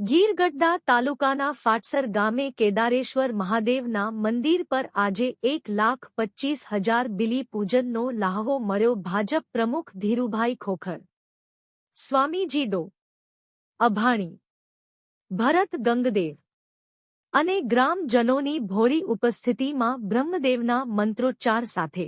ગીરગઢડા તાલુકાના ફાટસર ગામે કેદારેશ્વર મહાદેવના મંદિર પર આજે 1,25,000 બિલી પૂજનનો લ્હાવો મળ્યો. ભાજપ પ્રમુખ ધીરુભાઈ ખોખર, સ્વામીજી ડો. અભાણી, ભરત ગંગદેવ અને ગ્રામજનોની ભોળી ઉપસ્થિતિમાં બ્રહ્મદેવના મંત્રોચ્ચાર સાથે